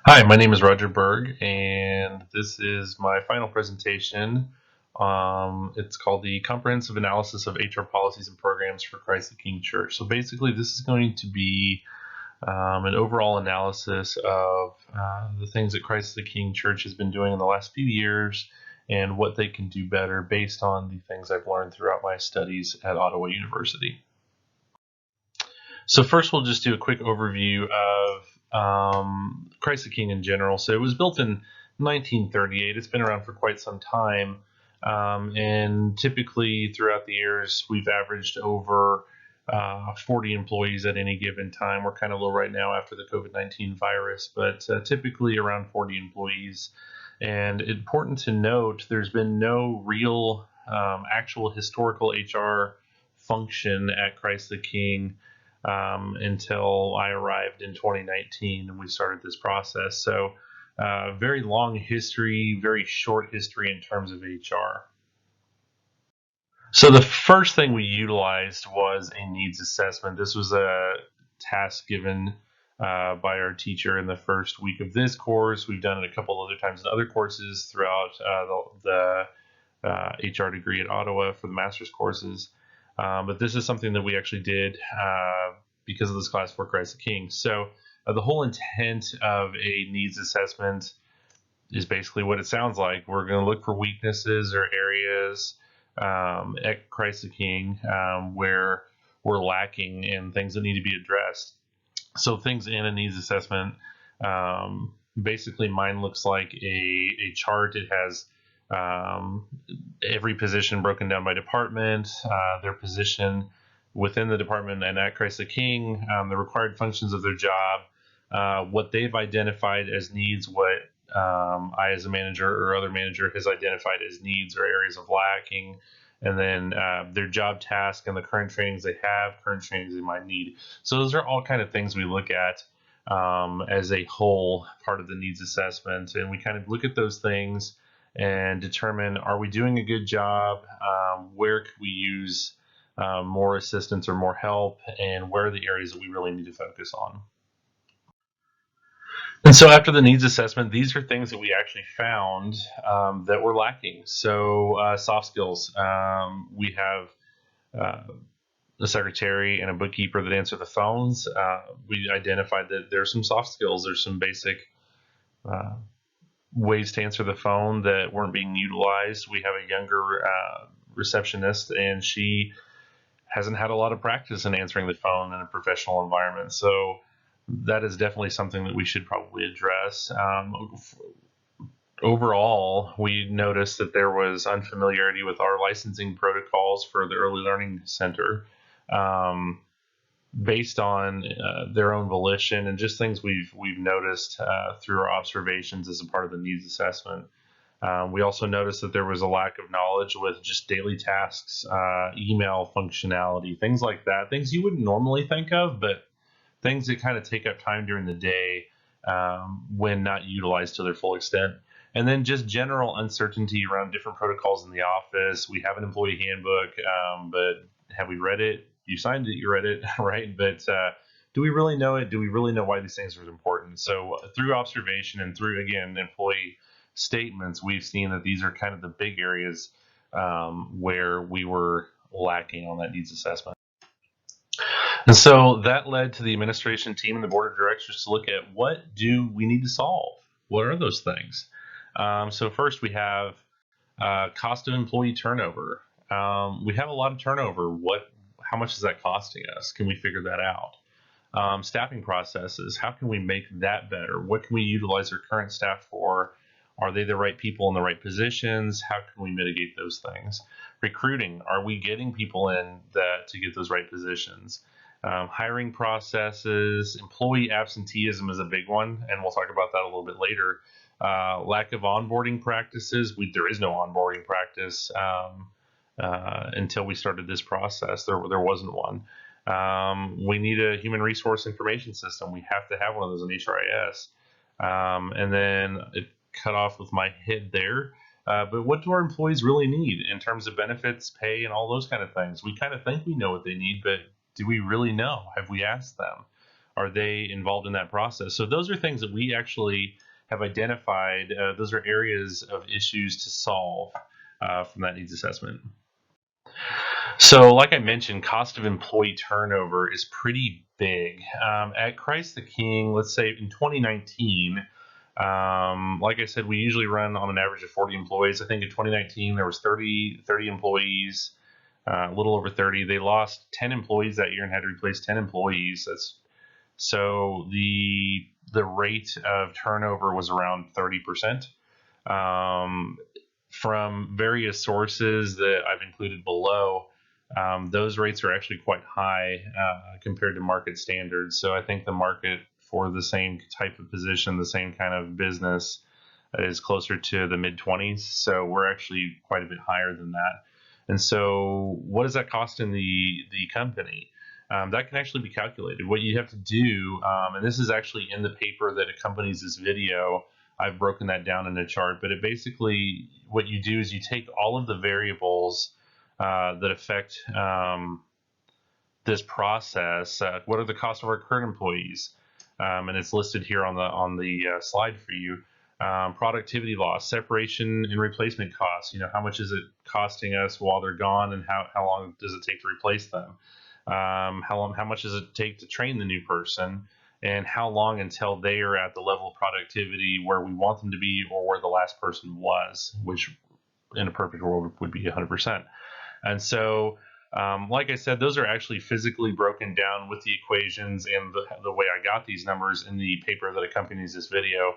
Hi, my name is Roger Berg, and this is my final presentation. It's called the Comprehensive Analysis of HR Policies and Programs for Christ the King Church. So basically, this is going to be an overall analysis of the things that Christ the King Church has been doing in the last few years and what they can do better based on the things I've learned throughout my studies at Ottawa University. So first, we'll just do a quick overview of Christ the King in general. So it was built in 1938. It's been around for quite some time, and typically throughout the years, we've averaged over 40 employees at any given time. We're kind of low right now after the COVID-19 virus, but typically around 40 employees. And important to note, there's been no real actual historical HR function at Christ the King until I arrived in 2019 and we started this process. So, very long history, very short history in terms of HR. So, the first thing we utilized was a needs assessment. This was a task given by our teacher in the first week of this course. We've done it a couple other times in other courses throughout the HR degree at Ottawa for the master's courses. But this is something that we actually did because of this class for Christ the King. So the whole intent of a needs assessment is basically what it sounds like. We're going to look for weaknesses or areas at Christ the King where we're lacking and things that need to be addressed. So things in a needs assessment, basically mine looks like a chart. It has every position broken down by department, their position within the department and at Christ the King, the required functions of their job, what they've identified as needs, what I as a manager or other manager has identified as needs or areas of lacking, and then their job task and the current trainings they have, current trainings they might need. So those are all kind of things we look at as a whole part of the needs assessment, and we kind of look at those things and determine, are we doing a good job? Where could we use more assistance or more help? And where are the areas that we really need to focus on? And so after the needs assessment, these are things that we actually found that were lacking. So soft skills. We have a secretary and a bookkeeper that answer the phones. We identified that there's some soft skills. There's some basic uh, ways to answer the phone that weren't being utilized. We have a younger receptionist, and she hasn't had a lot of practice in answering the phone in a professional environment. So that is definitely something that we should probably address. Overall, we noticed that there was unfamiliarity with our licensing protocols for the Early Learning Center. Um, Based on their own volition and just things we've noticed through our observations as a part of the needs assessment. We also noticed that there was a lack of knowledge with just daily tasks, email functionality, things like that, things you wouldn't normally think of, but things that kind of take up time during the day when not utilized to their full extent. And then just general uncertainty around different protocols in the office. We have an employee handbook, but have we read it? You signed it, you read it, right? But do we really know it? Do we really know why these things are important? So through observation and through, again, employee statements, we've seen that these are kind of the big areas where we were lacking on that needs assessment. And so that led to the administration team and the board of directors to look at, what do we need to solve? What are those things? So first we have cost of employee turnover. We have a lot of turnover. How much is that costing us? Can we figure that out? Staffing processes. How can we make that better? What can we utilize our current staff for? Are they the right people in the right positions? How can we mitigate those things? Recruiting. Are we getting people in that to get those right positions? Hiring processes. Employee absenteeism is a big one, and we'll talk about that a little bit later. Lack of onboarding practices. There is no onboarding practice until we started this process. There wasn't one. We need a human resource information system. We have to have one of those in HRIS. And then it cut off with my head there. But what do our employees really need in terms of benefits, pay, and all those kind of things? We kind of think we know what they need, but do we really know? Have we asked them? Are they involved in that process? So those are things that we actually have identified. Those are areas of issues to solve from that needs assessment. So, like I mentioned, cost of employee turnover is pretty big. At Christ the King, let's say in 2019, like I said, we usually run on an average of 40 employees. I think in 2019 there was 30 employees, a little over 30. They lost 10 employees that year and had to replace 10 employees. So the rate of turnover was around 30%. Um, from various sources that I've included below, those rates are actually quite high compared to market standards. So I think the market for the same type of position, the same kind of business, is closer to the mid 20s. So we're actually quite a bit higher than that. And so, what does that cost in the company? That can actually be calculated. What you have to do, and this is actually in the paper that accompanies this video. I've broken that down in a chart, but it basically, what you do is you take all of the variables that affect this process. What are the costs of our current employees? And it's listed here on the slide for you. Productivity loss, separation and replacement costs. How much is it costing us while they're gone, and how long does it take to replace them? How much does it take to train the new person, and how long until they are at the level of productivity where we want them to be, or where the last person was, which in a perfect world would be 100%. And so, like I said, those are actually physically broken down with the equations and the way I got these numbers in the paper that accompanies this video.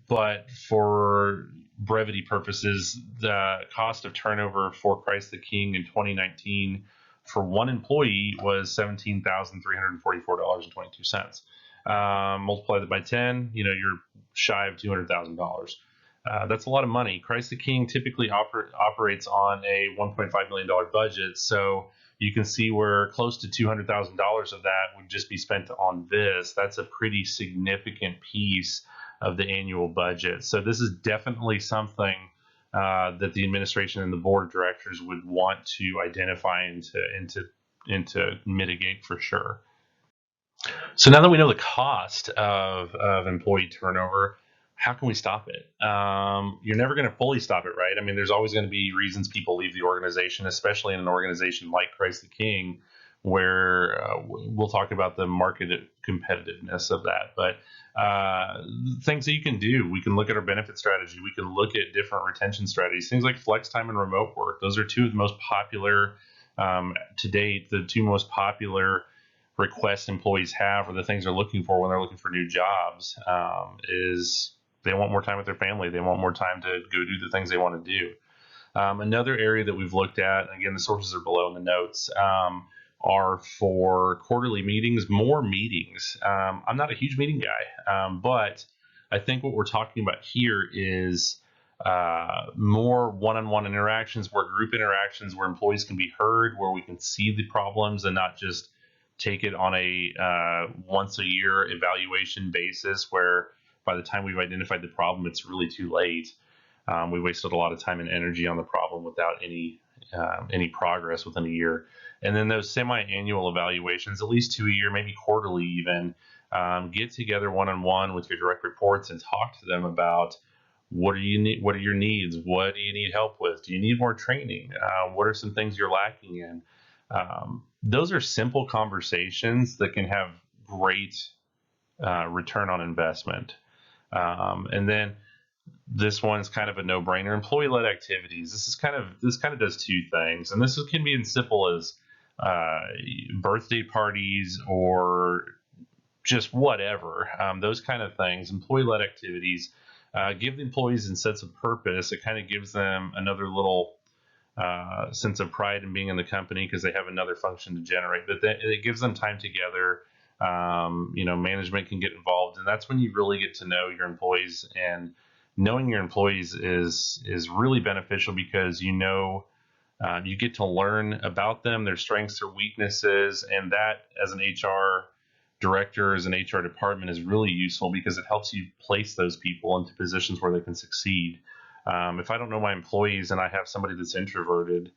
But for brevity purposes, the cost of turnover for Christ the King in 2019 for one employee was $17,344.22. Multiply that by 10, you're shy of $200,000. That's a lot of money. Christ the King typically operates on a $1.5 million budget, so you can see where close to $200,000 of that would just be spent on this. That's a pretty significant piece of the annual budget. So this is definitely something that the administration and the board of directors would want to identify and to mitigate for sure. So now that we know the cost of employee turnover, how can we stop it? You're never going to fully stop it, right? I mean, there's always going to be reasons people leave the organization, especially in an organization like Christ the King, where we'll talk about the market competitiveness of that. But things that you can do, we can look at our benefit strategy. We can look at different retention strategies, things like flex time and remote work. Those are two of the most popular to date, the two most popular requests employees have, or the things they're looking for when they're looking for new jobs, is they want more time with their family. They want more time to go do the things they want to do. Another area that we've looked at, again, the sources are below in the notes, are for quarterly meetings, more meetings. I'm not a huge meeting guy, but I think what we're talking about here is more one-on-one interactions, more group interactions, where employees can be heard, where we can see the problems and not just take it on a once a year evaluation basis, where by the time we've identified the problem, it's really too late. We wasted a lot of time and energy on the problem without any progress within a year. And then those semi-annual evaluations, at least 2 a year, maybe quarterly even, get together one-on-one with your direct reports and talk to them about what are your needs? What do you need help with? Do you need more training? What are some things you're lacking in? Those are simple conversations that can have great return on investment. And then this one's kind of a no-brainer. Employee-led activities. This kind of does two things, and this can be as simple as birthday parties or just whatever. Those kind of things. Employee-led activities give the employees a sense of purpose. It kind of gives them another little sense of pride in being in the company because they have another function to generate. But it gives them time together. Management can get involved, and that's when you really get to know your employees. And knowing your employees is really beneficial because you get to learn about them, their strengths, their weaknesses, and that as an HR director, as an HR department, is really useful because it helps you place those people into positions where they can succeed. If I don't know my employees and I have somebody that's introverted,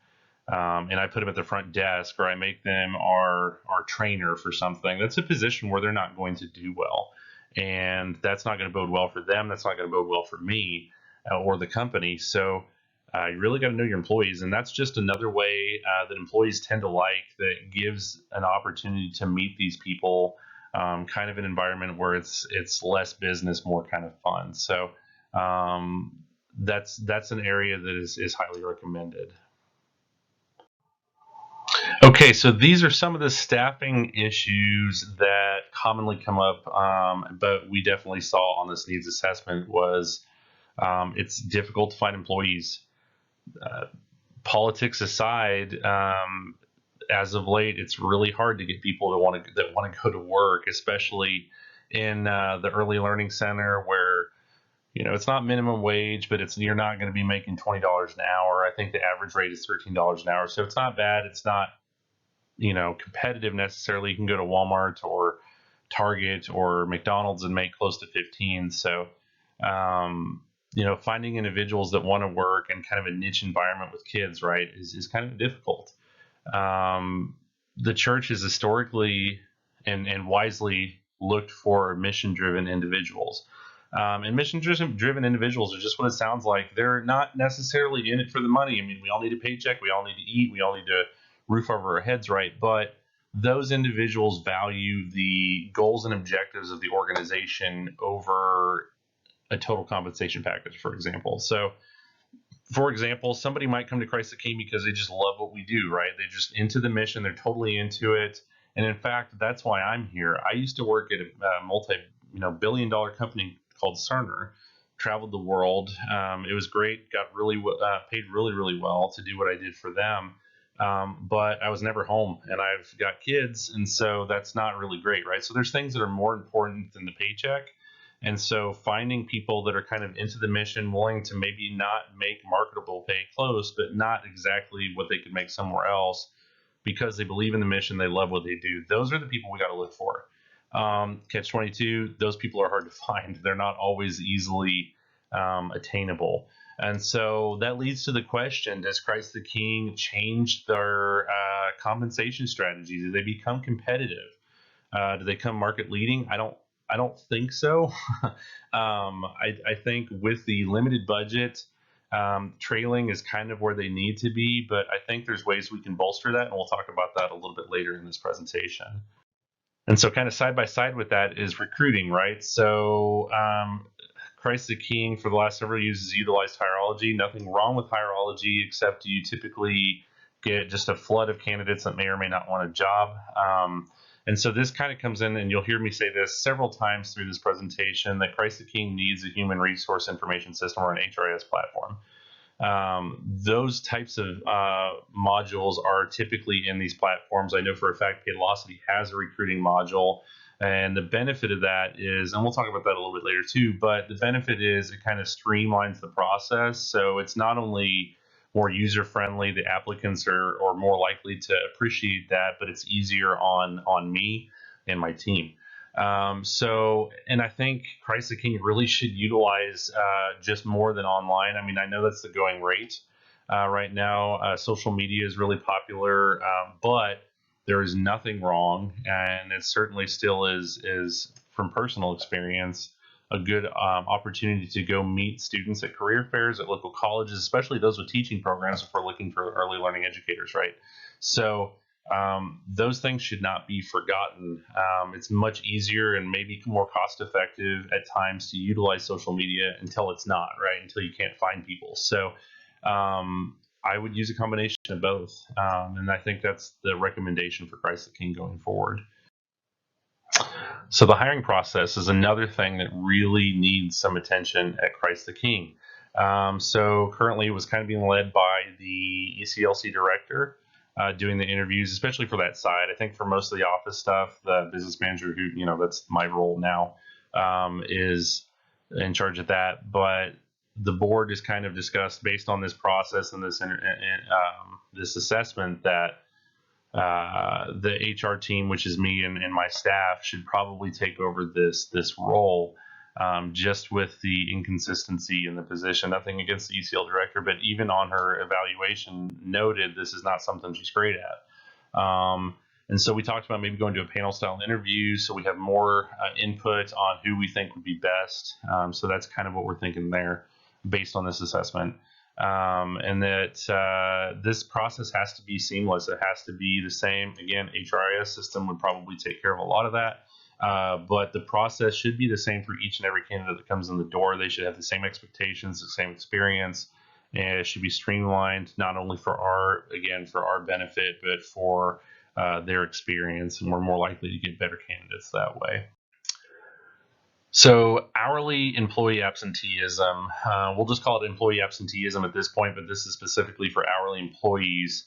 and I put them at the front desk, or I make them our trainer for something, that's a position where they're not going to do well, and that's not going to bode well for them. That's not going to bode well for me or the company. So you really got to know your employees, and that's just another way that employees tend to like, that gives an opportunity to meet these people. Kind of an environment where it's less business, more kind of fun. So that's an area that is highly recommended. Okay, so these are some of the staffing issues that commonly come up, but we definitely saw on this needs assessment was it's difficult to find employees. Uh, Politics aside, as of late, it's really hard to get people that want to go to work, especially in the early learning center, where it's not minimum wage, but you're not going to be making $20 an hour. I think the average rate is $13 an hour, so it's not bad. It's not competitive necessarily. You can go to Walmart or Target or McDonald's and make close to 15. So, finding individuals that want to work in kind of a niche environment with kids, right, is kind of difficult. The church has historically and wisely looked for mission-driven individuals. And mission-driven individuals are just what it sounds like. They're not necessarily in it for the money. I mean, we all need a paycheck. We all need to eat. We all need to roof over our heads, right? But those individuals value the goals and objectives of the organization over a total compensation package, for example. So, for example, somebody might come to Christ the King because they just love what we do, right? They're just into the mission. They're totally into it. And in fact, that's why I'm here. I used to work at a multi-billion-dollar company called Cerner. Traveled the world. It was great. Got really paid really, really well to do what I did for them. But I was never home, and I've got kids, and so that's not really great, right? So there's things that are more important than the paycheck. And so finding people that are kind of into the mission, willing to maybe not make marketable pay close, but not exactly what they could make somewhere else, because they believe in the mission, they love what they do. Those are the people we got to look for. Catch 22, those people are hard to find. They're not always easily attainable. And so that leads to the question, does Christ the King change their compensation strategy? Do they become competitive? Do they become market leading? I don't think so. I think with the limited budget, trailing is kind of where they need to be, but I think there's ways we can bolster that, and we'll talk about that a little bit later in this presentation. And so kind of side by side with that is recruiting, right? So Christ the King for the last several years has utilized hierology. Nothing wrong with hierology, except you typically get just a flood of candidates that may or may not want a job. And so this kind of comes in, and you'll hear me say this several times through this presentation, that Christ the King needs a human resource information system or an HRS platform. Those types of modules are typically in these platforms. I know for a fact Paylocity has a recruiting module, and the benefit of that is, and we'll talk about that a little bit later too, but the benefit is it kind of streamlines the process. So it's not only more user friendly, the applicants are more likely to appreciate that, but it's easier on me and my team. And I think Christ the King really should utilize just more than online. I mean, I know that's the going rate right now. Social media is really popular, but there is nothing wrong, and it certainly still is from personal experience, a good opportunity to go meet students at career fairs, at local colleges, especially those with teaching programs if we're looking for early learning educators, right? So those things should not be forgotten. It's much easier and maybe more cost effective at times to utilize social media until it's not, right? Until you can't find people. So I would use a combination of both. And I think that's the recommendation for Christ the King going forward. So the hiring process is another thing that really needs some attention at Christ the King. So currently it was kind of being led by the ECLC director, doing the interviews, especially for that side. I think for most of the office stuff, the business manager, who, that's my role now, is in charge of that. But the board is kind of discussed based on this process and this assessment that the HR team, which is me and my staff, should probably take over this role. just with the inconsistency in the position. Nothing against the ECL director, but even on her evaluation noted this is not something she's great at. And so we talked about maybe going to a panel style interview so we have more input on who we think would be best. So that's kind of what we're thinking there based on this assessment. And that this process has to be seamless. It has to be the same. Again, HRIS system would probably take care of a lot of that. But the process should be the same for each and every candidate that comes in the door. They should have the same expectations, the same experience, and it should be streamlined not only for our benefit, but for their experience, and we're more likely to get better candidates that way. So hourly employee absenteeism, we'll just call it employee absenteeism at this point, but this is specifically for hourly employees.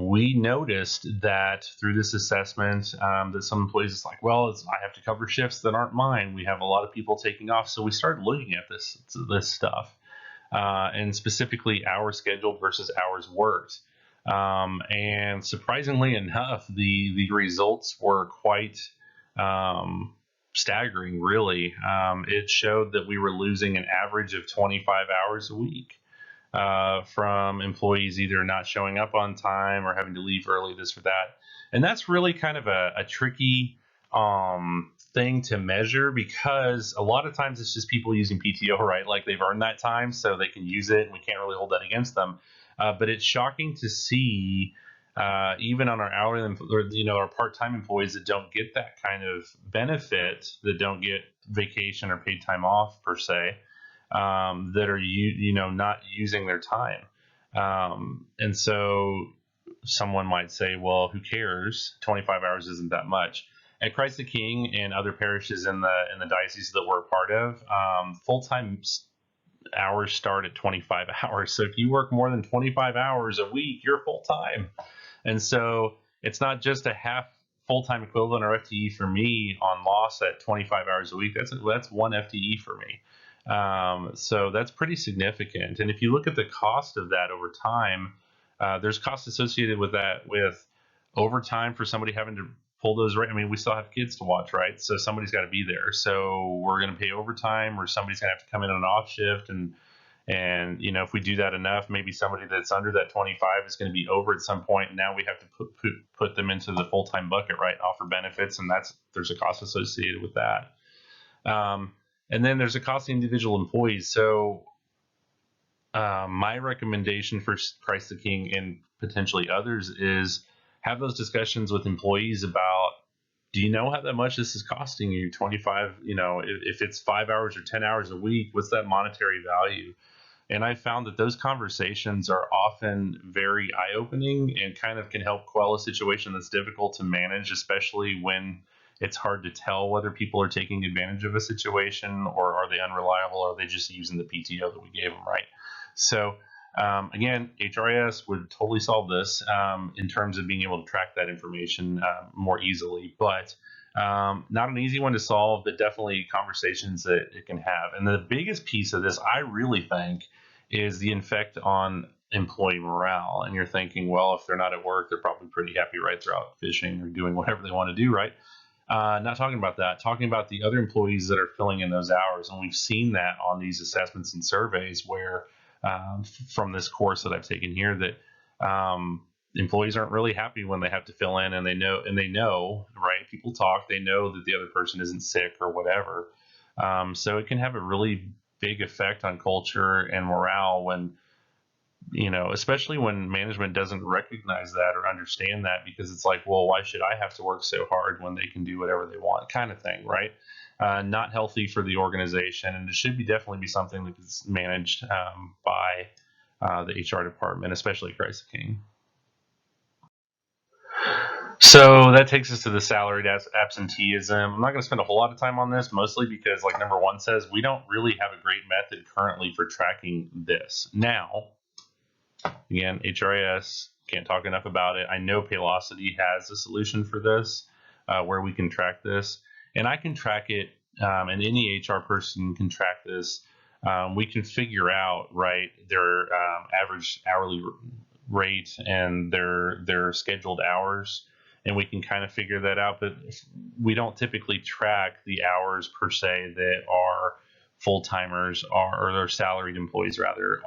We noticed that through this assessment that some employees is like, well, I have to cover shifts that aren't mine. We have a lot of people taking off. So we started looking at this stuff and specifically hours scheduled versus hours worked. And surprisingly enough, the results were quite staggering, really. It showed that we were losing an average of 25 hours a week from employees either not showing up on time or having to leave early, this or that. And that's really kind of a tricky thing to measure, because a lot of times it's just people using PTO, right? Like they've earned that time, so they can use it, and we can't really hold that against them. But it's shocking to see even on our hourly or our part-time employees that don't get that kind of benefit, that don't get vacation or paid time off per se, that are not using their time. And so someone might say, well, who cares? 25 hours isn't that much. At Christ the King and other parishes in the diocese that we're a part of, full-time hours start at 25 hours. So if you work more than 25 hours a week, you're full-time. And so it's not just a half full-time equivalent or FTE for me on loss at 25 hours a week. That's one FTE for me. So that's pretty significant. And if you look at the cost of that over time, there's costs associated with that, with overtime for somebody having to pull those, right? I mean, we still have kids to watch, right? So somebody's got to be there. So we're going to pay overtime, or somebody's going to have to come in on an off shift. And if we do that enough, maybe somebody that's under that 25 is going to be over at some point. And now we have to put them into the full-time bucket, right? Offer benefits. And there's a cost associated with that. And then there's a cost to individual employees. So my recommendation for Christ the King and potentially others is have those discussions with employees about, do you know how that much this is costing you? 25, if it's 5 hours or 10 hours a week, what's that monetary value? And I found that those conversations are often very eye-opening and kind of can help quell a situation that's difficult to manage, especially when it's hard to tell whether people are taking advantage of a situation, or are they unreliable, or are they just using the PTO that we gave them, right? So again, HRIS would totally solve this in terms of being able to track that information more easily, but not an easy one to solve, but definitely conversations that it can have. And the biggest piece of this, I really think, is the effect on employee morale. And you're thinking, well, if they're not at work, they're probably pretty happy, right? They're out fishing or doing whatever they want to do, right? Not talking about that, talking about the other employees that are filling in those hours. And we've seen that on these assessments and surveys where from this course that I've taken here, that employees aren't really happy when they have to fill in, and they know, right? People talk, they know that the other person isn't sick or whatever. So it can have a really big effect on culture and morale when, especially when management doesn't recognize that or understand that, because it's like, well, why should I have to work so hard when they can do whatever they want, kind of thing, right? Not healthy for the organization, and it should definitely be something that is managed by the HR department, especially Christ the King. So that takes us to the salaried absenteeism. I'm not going to spend a whole lot of time on this, mostly because, like number one says, we don't really have a great method currently for tracking this. Now, again, HRIS, can't talk enough about it. I know Paylocity has a solution for this where we can track this. And I can track it, and any HR person can track this. We can figure out, right, their average hourly rate and their scheduled hours. and we can kind of figure that out. But we don't typically track the hours per se that our full timers or their salaried employees rather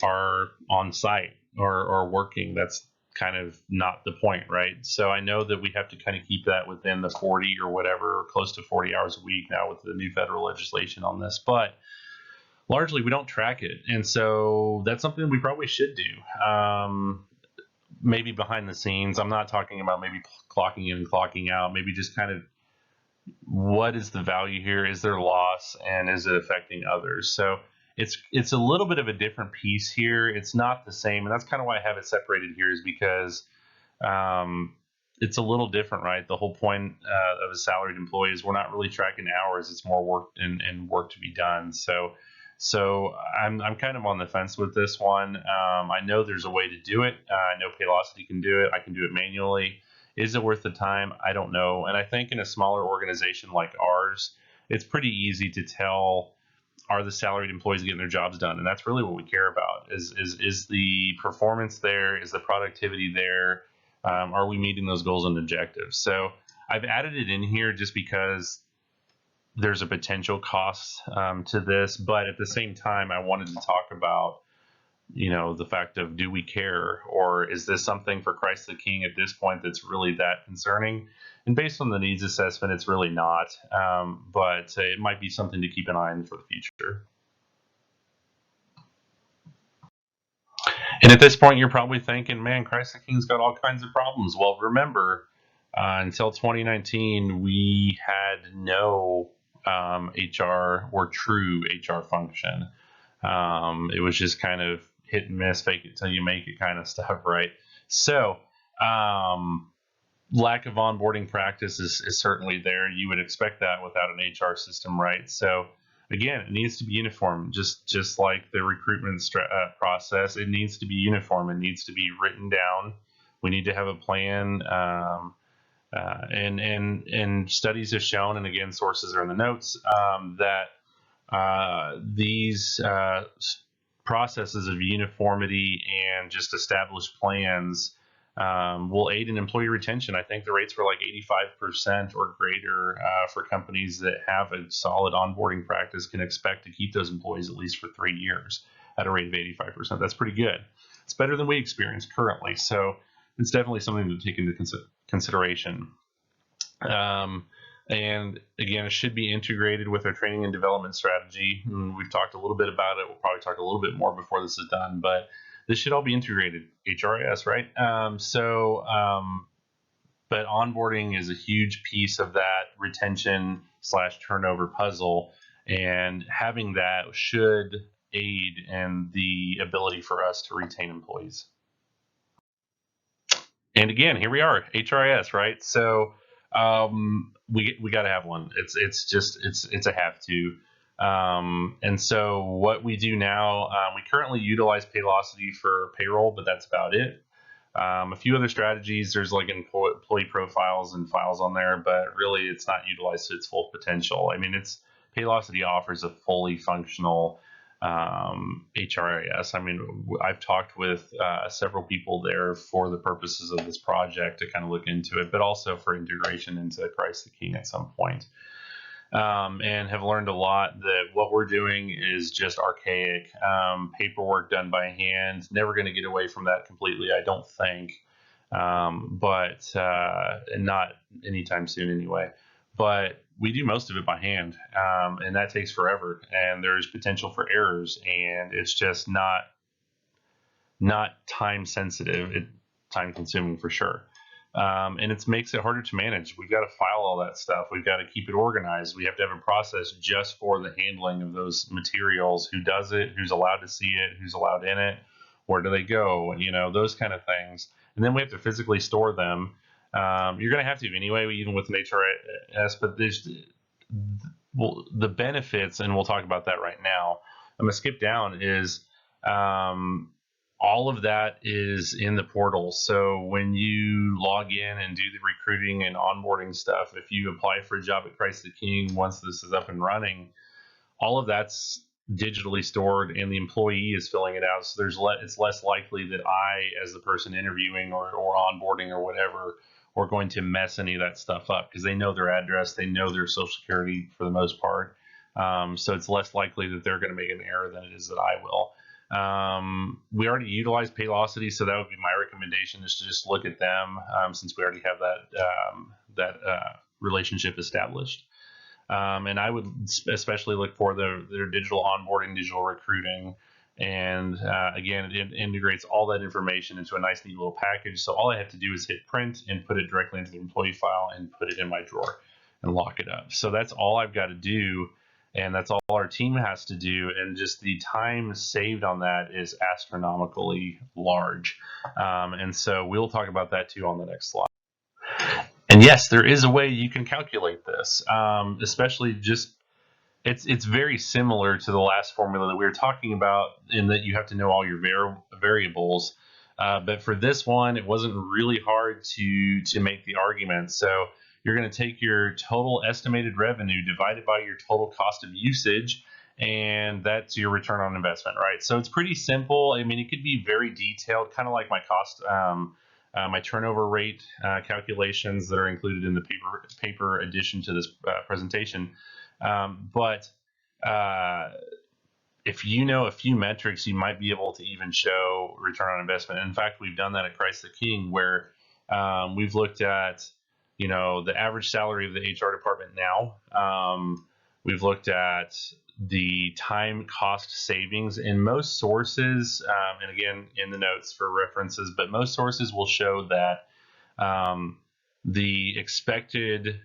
are on site or working. That's kind of not the point, right? So I know that we have to kind of keep that within the 40 or whatever, close to 40 hours a week now with the new federal legislation on this, but largely we don't track it. And so that's something we probably should do. Maybe behind the scenes. I'm not talking about maybe clocking in and clocking out, maybe just kind of what is the value here? Is there loss, and is it affecting others? So it's a little bit of a different piece here. It's not the same, and that's kind of why I have it separated here, is because it's a little different, right? The whole point of a salaried employee is we're not really tracking hours. It's more work and work to be done. So I'm kind of on the fence with this one. I know there's a way to do it. I know Paylocity can do it. I can do it manually. Is it worth the time? I don't know. And I think in a smaller organization like ours, it's pretty easy to tell, are the salaried employees getting their jobs done? And that's really what we care about. Is the performance there? Is the productivity there? Are we meeting those goals and objectives? So I've added it in here just because there's a potential cost to this, but at the same time, I wanted to talk about, the fact of, do we care, or is this something for Christ the King at this point that's really that concerning? And based on the needs assessment, it's really not, but it might be something to keep an eye on for the future. And at this point, you're probably thinking, man, Christ the King's got all kinds of problems. Well, remember, until 2019, we had no HR or true HR function. It was just kind of hit and miss, fake it till you make it kind of stuff, right? So, lack of onboarding practice is certainly there. You would expect that without an HR system, right? So, again, it needs to be uniform, just like the recruitment process. It needs to be uniform. It needs to be written down. We need to have a plan. And studies have shown, and again, sources are in the notes, that these processes of uniformity and just established plans will aid in employee retention. I think the rates were like 85% or greater for companies that have a solid onboarding practice can expect to keep those employees at least for 3 years at a rate of 85%. That's pretty good. It's better than we experience currently. So it's definitely something to take into consideration. And again, it should be integrated with our training and development strategy. We've talked a little bit about it. We'll probably talk a little bit more before this is done, but this should all be integrated. HRS, right? But onboarding is a huge piece of that retention/turnover puzzle, and having that should aid in the ability for us to retain employees. And again, here we are, HRS, right? So we got to have one. It's a have to. And so what we do now, we currently utilize Paylocity for payroll, but that's about it. A few other strategies, there's like employee profiles and files on there, but really it's not utilized to its full potential. I mean, Paylocity offers a fully functional HRIS. I mean, I've talked with several people there for the purposes of this project to kind of look into it, but also for integration into Christ the King at some point. And have learned a lot that what we're doing is just archaic. Paperwork done by hand, never going to get away from that completely, I don't think, but not anytime soon anyway. But we do most of it by hand, and that takes forever, and there's potential for errors, and it's just not time sensitive, time consuming for sure. And it makes it harder to manage. We've got to file all that stuff. We've got to keep it organized. We have to have a process just for the handling of those materials. Who does it? Who's allowed to see it? Who's allowed in it? Where do they go? Those kind of things. And then we have to physically store them. You're going to have to anyway, even with an HRS, but there's the benefits, and we'll talk about that right now. I'm going to skip down, is all of that is in the portal. So when you log in and do the recruiting and onboarding stuff, if you apply for a job at Christ the King, once this is up and running, all of that's digitally stored, and the employee is filling it out. So it's less likely that I, as the person interviewing or onboarding or whatever, or going to mess any of that stuff up because they know their address, they know their social security for the most part. So it's less likely that they're going to make an error than it is that I will. We already utilize Paylocity, so that would be my recommendation, is to just look at them, since we already have that relationship established. And I would especially look for their digital onboarding, digital recruiting, and again, it integrates all that information into a nice, neat little package. So all I have to do is hit print and put it directly into the employee file and put it in my drawer and lock it up. So that's all I've got to do, and that's all our team has to do. And just the time saved on that is astronomically large. And so we'll talk about that too on the next slide. And yes, there is a way you can calculate this, especially just it's very similar to the last formula that we were talking about, in that you have to know all your variables. But for this one, it wasn't really hard to make the argument. So you're going to take your total estimated revenue divided by your total cost of usage, and that's your return on investment, right? So it's pretty simple. I mean, it could be very detailed, kind of like my cost. My turnover rate calculations that are included in the paper addition to this presentation. But if you know a few metrics, you might be able to even show return on investment. In fact, we've done that at Christ the King, where we've looked at, the average salary of the HR department now. We've looked at the time cost savings in most sources, and again, in the notes for references, but most sources will show that the expected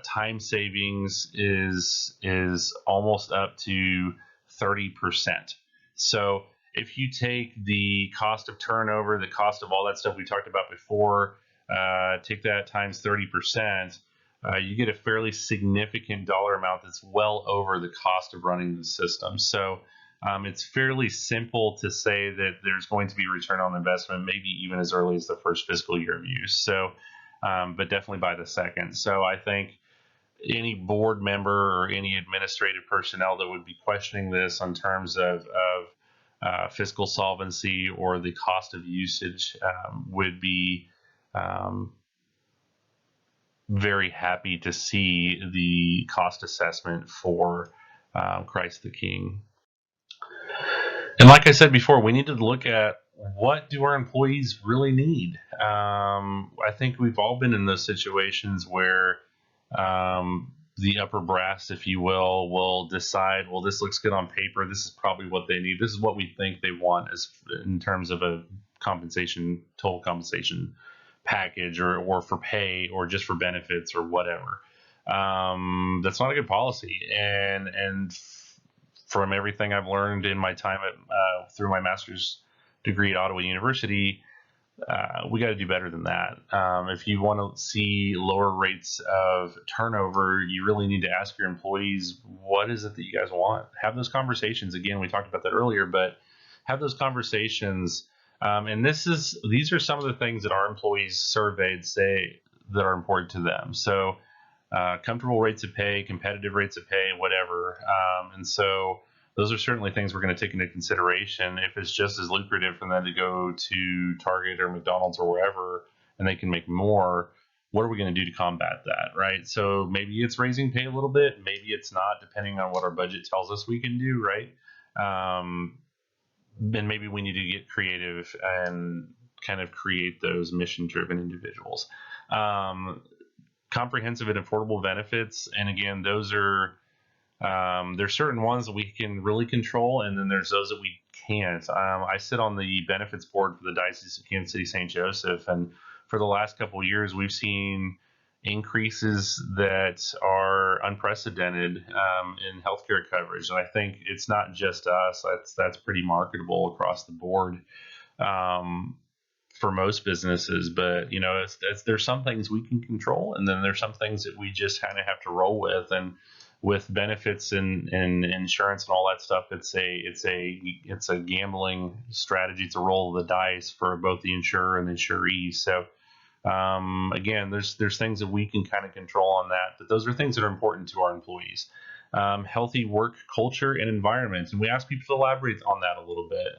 time savings is almost up to 30%. So if you take the cost of turnover, the cost of all that stuff we talked about before, take that times 30%, you get a fairly significant dollar amount that's well over the cost of running the system. So it's fairly simple to say that there's going to be return on investment, maybe even as early as the first fiscal year of use. So, but definitely by the second. So I think any board member or any administrative personnel that would be questioning this on terms of fiscal solvency or the cost of usage would be very happy to see the cost assessment for Christ the King. And like I said before, we need to look at, what do our employees really need? I think we've all been in those situations where the upper brass, if you will decide, well, this looks good on paper. This is probably what they need. This is what we think they want as in terms of a total compensation package, or for pay, or just for benefits, or whatever. That's not a good policy. And from everything I've learned in my time through my master's degree at Ottawa University, we got to do better than that. If you want to see lower rates of turnover, you really need to ask your employees, what is it that you guys want? Have those conversations. Again, we talked about that earlier, but have those conversations. And these are some of the things that our employees surveyed say that are important to them. So comfortable rates of pay, competitive rates of pay, whatever. And so those are certainly things we're going to take into consideration. If it's just as lucrative for them to go to Target or McDonald's or wherever, and they can make more, what are we going to do to combat that, right? So maybe it's raising pay a little bit, maybe it's not, depending on what our budget tells us we can do, right? Then maybe we need to get creative and kind of create those mission-driven individuals. Comprehensive and affordable benefits, and again, those are there's certain ones that we can really control, and then there's those that we can't. I sit on the benefits board for the Diocese of Kansas City St. Joseph, and for the last couple of years, we've seen increases that are unprecedented in healthcare coverage. And I think it's not just us, that's pretty marketable across the board for most businesses. But there's some things we can control, and then there's some things that we just kind of have to roll with. And with benefits and insurance and all that stuff, it's a gambling strategy. It's a roll of the dice for both the insurer and the insuree. So again, there's things that we can kind of control on that, but those are things that are important to our employees. Healthy work culture and environment, and we ask people to elaborate on that a little bit.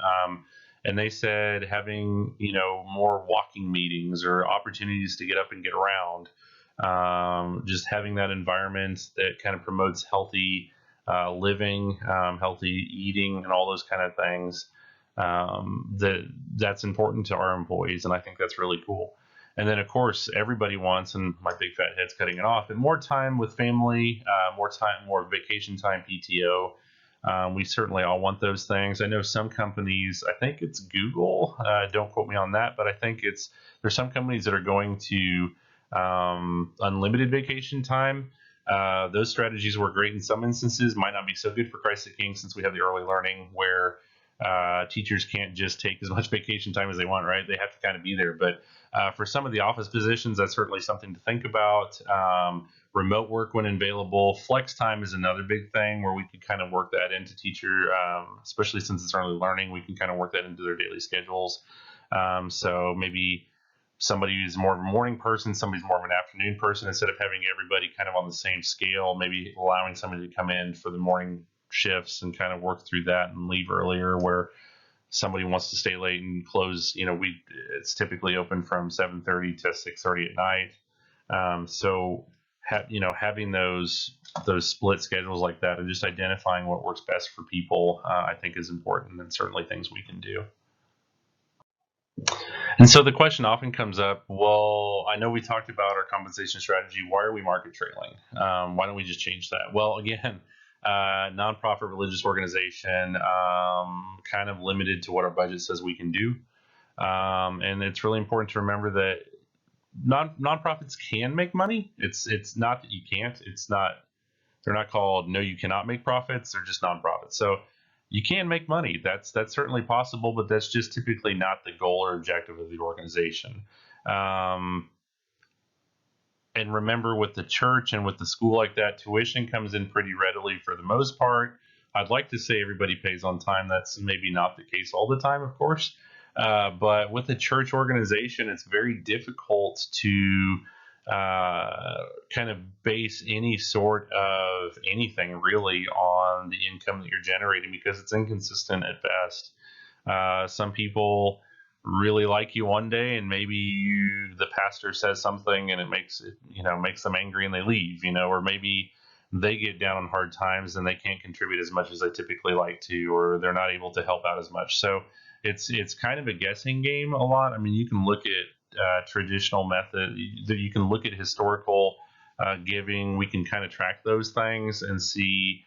and they said having more walking meetings or opportunities to get up and get around, just having that environment that kind of promotes healthy living, healthy eating, and all those kind of things. That's important to our employees, and I think that's really cool. And then, of course, everybody wants, and my big fat head's cutting it off, and more time with family, more time, more vacation time, PTO. We certainly all want those things. I know some companies, I think it's Google, don't quote me on that, but I think there's some companies that are going to unlimited vacation time. Those strategies work great in some instances, might not be so good for Christ the King, since we have the early learning where teachers can't just take as much vacation time as they want, right? They have to kind of be there. But for some of the office positions, that's certainly something to think about. Remote work when available. Flex time is another big thing where we could kind of work that into teacher, especially since it's early learning, we can kind of work that into their daily schedules. So maybe somebody who's more of a morning person, somebody's more of an afternoon person, instead of having everybody kind of on the same scale, maybe allowing somebody to come in for the morning shifts and kind of work through that and leave earlier, where somebody wants to stay late and close, it's typically open from 7:30 to 6:30 at night. So having those split schedules like that, and just identifying what works best for people, I think is important, and certainly things we can do. And so the question often comes up, well, I know we talked about our compensation strategy. Why are we market trailing? Why don't we just change that? Well, again, nonprofit religious organization, kind of limited to what our budget says we can do. And it's really important to remember that nonprofits can make money. It's not that you can't. They're not called no, you cannot make profits. They're just nonprofits. So you can make money. That's certainly possible, but that's just typically not the goal or objective of the organization. And remember, with the church and with the school like that, tuition comes in pretty readily for the most part. I'd like to say everybody pays on time. That's maybe not the case all the time, of course. But with a church organization, it's very difficult to kind of base any sort of anything really on the income that you're generating, because it's inconsistent at best. Some people really like you one day, and maybe the pastor says something and it makes them angry and they leave, or maybe they get down on hard times and they can't contribute as much as they typically like to, or they're not able to help out as much. So it's kind of a guessing game a lot. I mean, you can look at traditional method, you can look at historical giving. We can kind of track those things and see,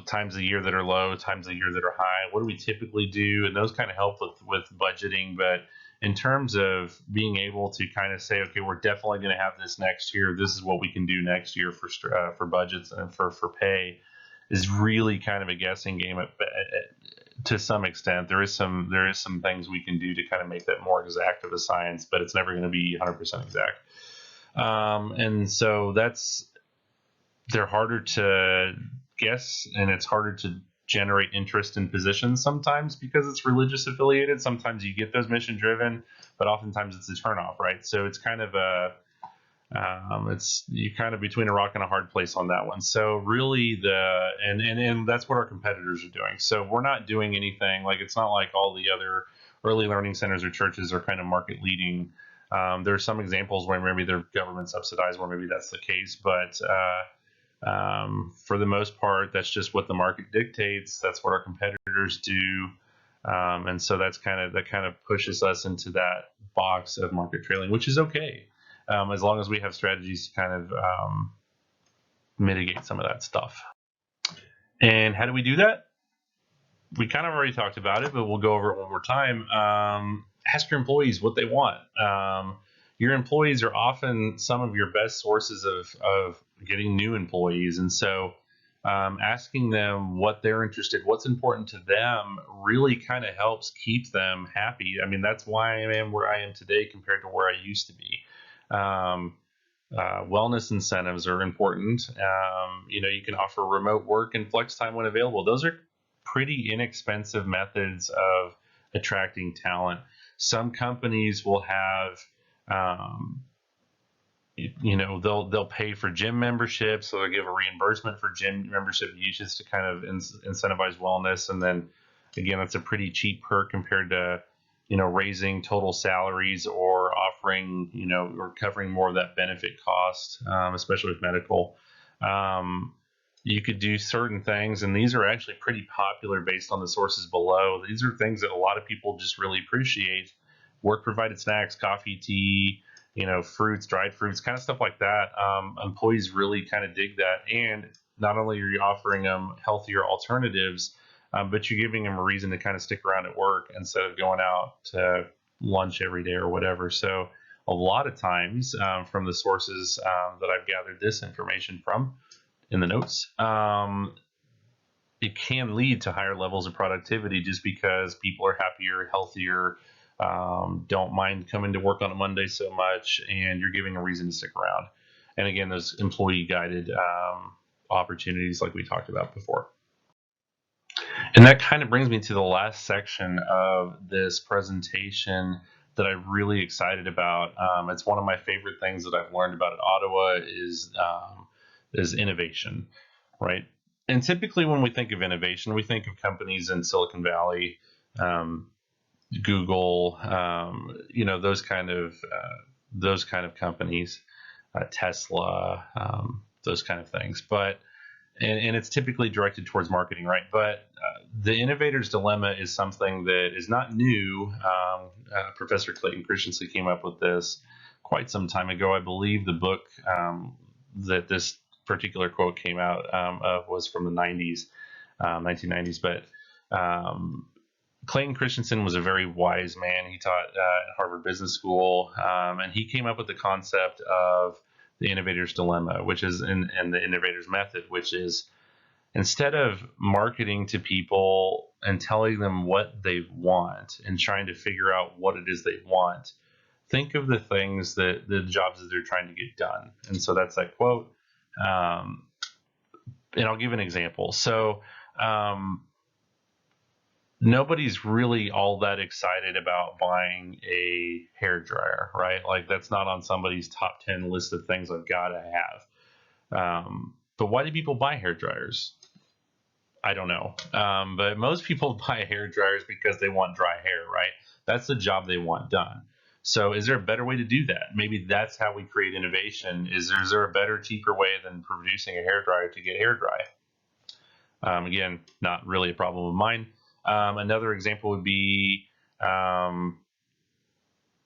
times of the year that are low, times of the year that are high. What do we typically do? And those kind of help with budgeting. But in terms of being able to kind of say, okay, we're definitely going to have this next year. This is what we can do next year for budgets and for pay, is really kind of a guessing game to some extent. There is some things we can do to kind of make that more exact of a science, but it's never going to be 100% exact. And so they're harder to guess, and it's harder to generate interest in positions sometimes because it's religious affiliated. Sometimes you get those mission driven, but oftentimes it's a turnoff, right? So it's kind of you're kind of between a rock and a hard place on that one. So really and that's what our competitors are doing. So we're not doing anything, like, it's not like all the other early learning centers or churches are kind of market leading. There are some examples where maybe they're government subsidized, where maybe that's the case, but for the most part, that's just what the market dictates. That's what our competitors do. And so that kind of pushes us into that box of market trailing, which is okay. As long as we have strategies to kind of mitigate some of that stuff. And how do we do that? We kind of already talked about it, but we'll go over it one more time. Ask your employees what they want. Your employees are often some of your best sources of getting new employees. And so asking them what they're interested, what's important to them, really kind of helps keep them happy. I mean, that's why I am where I am today compared to where I used to be. Wellness incentives are important. You can offer remote work and flex time when available. Those are pretty inexpensive methods of attracting talent. Some companies will have, they'll pay for gym memberships, so they'll give a reimbursement for gym membership uses to kind of incentivize wellness. And then Again, that's a pretty cheap perk compared to, raising total salaries or offering, or covering more of that benefit cost, especially with medical. Um, you could do certain things, and these are actually pretty popular based on the sources below. These are things that a lot of people just really appreciate. Work provided snacks, coffee, tea, fruits, dried fruits, kind of stuff like that. Employees really kind of dig that. And not only are you offering them healthier alternatives, but you're giving them a reason to kind of stick around at work instead of going out to lunch every day or whatever. So a lot of times, from the sources that I've gathered this information from in the notes, it can lead to higher levels of productivity just because people are happier, healthier, don't mind coming to work on a Monday so much, and you're giving a reason to stick around. And again, those employee guided opportunities like we talked about before. And that kind of brings me to the last section of this presentation that I'm really excited about. It's one of my favorite things that I've learned about at Ottawa is innovation, right? And typically when we think of innovation, we think of companies in Silicon Valley, Google, those kind of companies, Tesla, those kind of things. But and it's typically directed towards marketing, right? But the innovator's dilemma is something that is not new. Professor Clayton Christensen came up with this quite some time ago. I believe the book that this particular quote came out of was from the 90s, 1990s. But Clayton Christensen was a very wise man. He taught at Harvard Business School, and he came up with the concept of the innovator's dilemma, which is and the innovator's method, which is instead of marketing to people and telling them what they want and trying to figure out what it is they want, think of the things that the jobs that they're trying to get done. And so that's that quote. And I'll give an example. So nobody's really all that excited about buying a hair dryer, right? Like that's not on somebody's top 10 list of things I've got to have. But why do people buy hair dryers? I don't know. But most people buy hair dryers because they want dry hair, right? That's the job they want done. So is there a better way to do that? Maybe that's how we create innovation. Is there a better, cheaper way than producing a hair dryer to get hair dry? Again, not really a problem of mine. Another example would be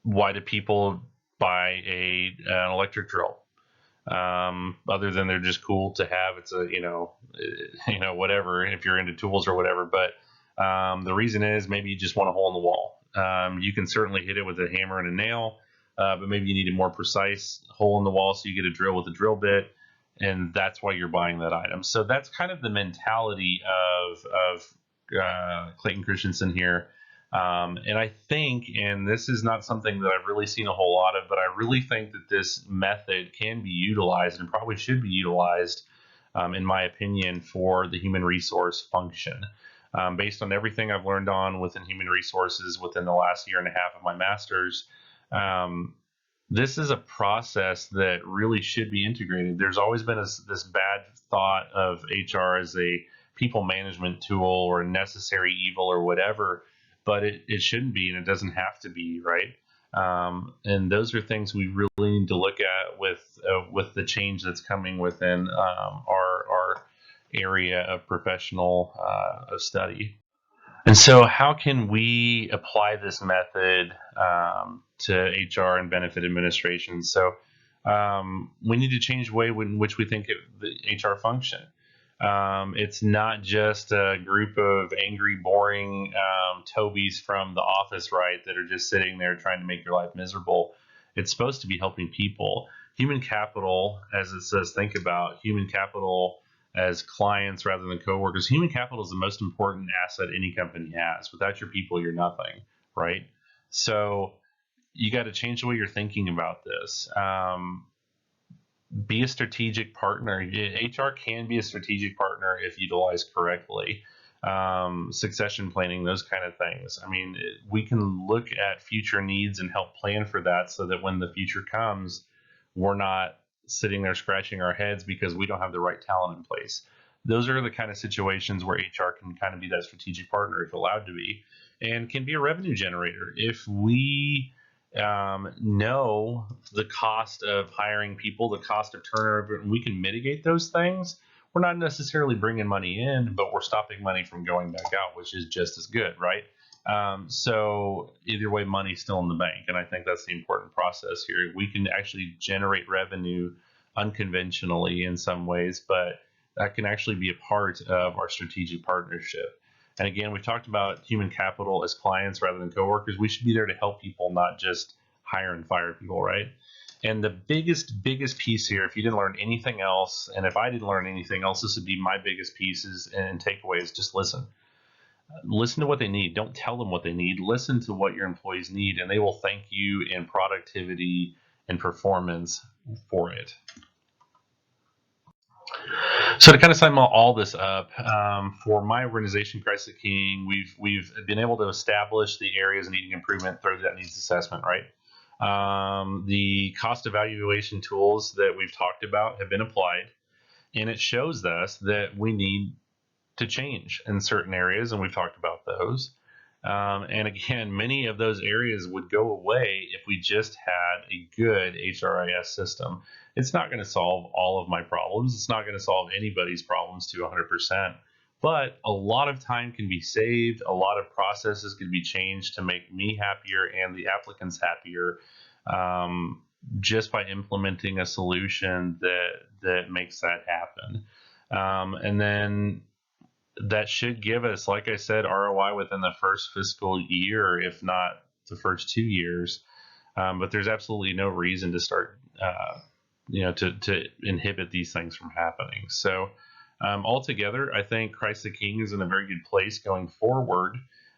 why do people buy an electric drill? Other than they're just cool to have. It's a whatever if you're into tools or whatever. But the reason is maybe you just want a hole in the wall. You can certainly hit it with a hammer and a nail, but maybe you need a more precise hole in the wall, so you get a drill with a drill bit, and that's why you're buying that item. So that's kind of the mentality of Clayton Christensen here. And I think, and this is not something that I've really seen a whole lot of, but I really think that this method can be utilized and probably should be utilized, in my opinion, for the human resource function. Based on everything I've learned on within human resources within the last year and a half of my master's, this is a process that really should be integrated. There's always been this bad thought of HR as a people management tool or a necessary evil or whatever, but it shouldn't be, and it doesn't have to be, right? And those are things we really need to look at with the change that's coming within our area of professional of study. And so how can we apply this method to HR and benefit administration? So we need to change the way in which we think of the HR function. It's not just a group of angry, boring Tobys from the office, right, that are just sitting there trying to make your life miserable. It's supposed to be helping people. Human capital, as it says, think about human capital as clients rather than coworkers. Human capital is the most important asset any company has. Without your people, you're nothing, right? So you got to change the way you're thinking about this. Be a strategic partner. HR can be a strategic partner if utilized correctly. Succession planning, those kind of things. I mean, we can look at future needs and help plan for that so that when the future comes, we're not sitting there scratching our heads because we don't have the right talent in place. Those are the kind of situations where HR can kind of be that strategic partner if allowed to be, and can be a revenue generator. If we know the cost of hiring people, the cost of turnover, and we can mitigate those things, we're not necessarily bringing money in, but we're stopping money from going back out, which is just as good, right? So either way, money's still in the bank, and I think that's the important process here. We can actually generate revenue unconventionally in some ways, but that can actually be a part of our strategic partnership. And again, we talked about human capital as clients rather than coworkers. We should be there to help people, not just hire and fire people, right? And the biggest piece here, if you didn't learn anything else, and if I didn't learn anything else, this would be my biggest pieces and takeaways. Just listen. Listen to what they need. Don't tell them what they need. Listen to what your employees need, and they will thank you in productivity and performance for it. So to kind of sum all this up, for my organization, Christ the King, we've been able to establish the areas needing improvement through that needs assessment, right? The cost evaluation tools that we've talked about have been applied, and it shows us that we need to change in certain areas, and we've talked about those. And again, many of those areas would go away if we just had a good HRIS system. It's not going to solve all of my problems. It's not going to solve anybody's problems to 100%. But a lot of time can be saved. A lot of processes can be changed to make me happier and the applicants happier, just by implementing a solution that makes that happen. And then that should give us, like I said, ROI within the first fiscal year, if not the first 2 years. But there's absolutely no reason to start, to inhibit these things from happening. So altogether, I think Christ the King is in a very good place going forward.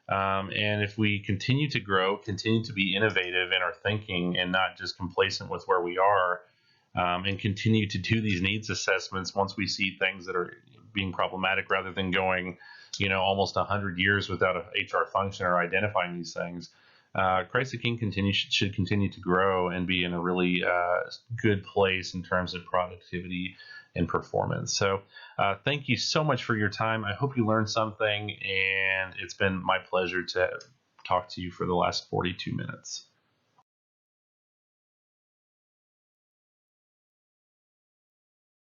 And if we continue to grow, continue to be innovative in our thinking and not just complacent with where we are, and continue to do these needs assessments once we see things that are being problematic, rather than going, almost 100 years without a HR function or identifying these things. Christ the King should continue to grow and be in a really good place in terms of productivity and performance. So thank you so much for your time. I hope you learned something, and it's been my pleasure to talk to you for the last 42 minutes.